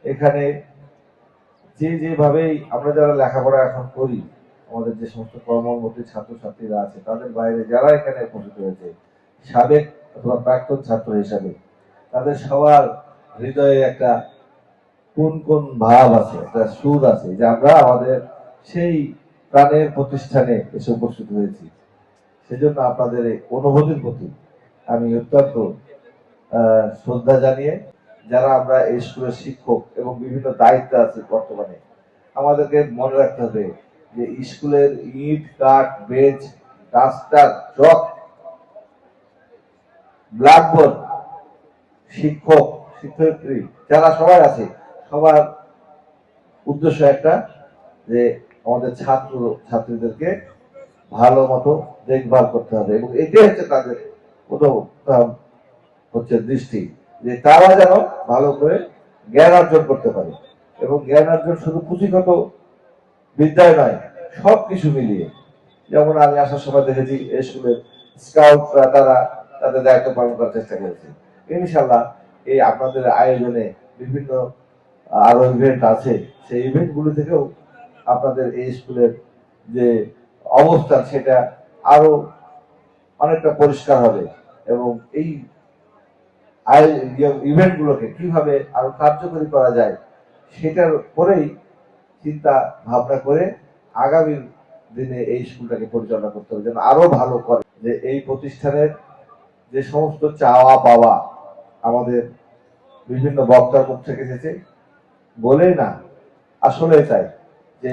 এখানে যেভাবেই আমরা যারা লেখাপড়া এখন করি, আমাদের যে সমস্ত কর্মমুখী ছাত্রছাত্রীরা আছে, তাদের বাইরে যারা এখানে উপস্থিত হয়েছে সাবেক অথবা প্রাক্তন ছাত্র হিসাবে, তাদের সবার হৃদয়ে একটা কোন ভাব আছে, একটা সুর আছে যে আমরা আমাদের সেই প্রাণের প্রতিষ্ঠানে এসে উপস্থিত হয়েছি। সেজন্য আপনাদের এই অনুভূতির প্রতি আমি অত্যন্ত শ্রদ্ধা জানিয়ে, যারা আমরা এই স্কুলের শিক্ষক এবং বিভিন্ন দায়িত্ব আছে বর্তমানে, আমাদেরকে মনে রাখতে হবে যে স্কুলের ইট কাঠ বেঞ্চ ডাস্টার চক ব্ল্যাকবোর্ড শিক্ষক শিক্ষয়িত্রী যারা সবাই আছে, সবার উদ্দেশ্য একটা, যে আমাদের ছাত্র ছাত্রীদেরকে ভালো মতো দেখভাল করতে হবে, এবং এটাই হচ্ছে তাদের প্রথম হচ্ছে দৃষ্টি, যে তারা যেন ভালো করে জ্ঞান অর্জন করতে পারে। এবং জ্ঞান অর্জন শুধু পুঁথিগত বিদ্যায় নয়, সবকিছু মিলিয়ে। যেমন আমি আসার সময় দেখেছি স্কুলের স্কাউটরা তারা তাদের দায়িত্ব পালন করার চেষ্টা করেছে। ইনশাল্লাহ এই আপনাদের আয়োজনে বিভিন্ন আরো ইভেন্ট আছে, সেই ইভেন্ট গুলি থেকেও আপনাদের এই স্কুলের যে অবস্থান সেটা আরো অনেকটা পরিষ্কার হবে, এবং এই ইভেন্ট গুলোকে কিভাবে আরো কার্যকরী করা যায় সেটার পরেই চিন্তা ভাবনা করে আগামী দিনে এই স্কুলটাকে পরিচালনা করতে হবে, যেন আরো ভালো করে। যে এই প্রতিষ্ঠানের যে সমস্ত চাওয়া পাওয়া আমাদের বিভিন্ন বক্তার মুখ থেকে এসেছে, বলেই না, আসলে তাই যে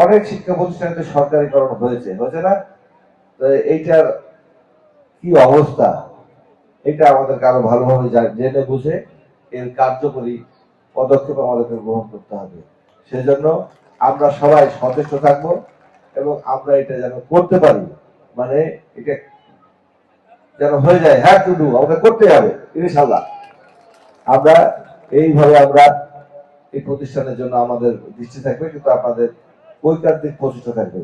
অনেক শিক্ষা প্রতিষ্ঠানে সরকারিকরণ হয়েছে না, তো এইটার কি অবস্থা, এটা আমাদেরকে আরো ভালোভাবে জেনে বুঝে এর কার্যকরী পদক্ষেপ আমাদেরকে গ্রহণ করতে হবে। সেজন্য আমরা সবাই সচেষ্ট থাকবো এবং আমরা এটা যেন করতে পারি, মানে এটা যেন হয়ে যায়, হ্যাভ টু ডু, আমাদের করতে হবে ইনশাআল্লাহ। আমরা এইভাবে আমরা এই প্রতিষ্ঠানের জন্য আমাদের দৃষ্টি থাকবে, কিন্তু আপনাদের ঐকান্তিক প্রচেষ্টা থাকবে।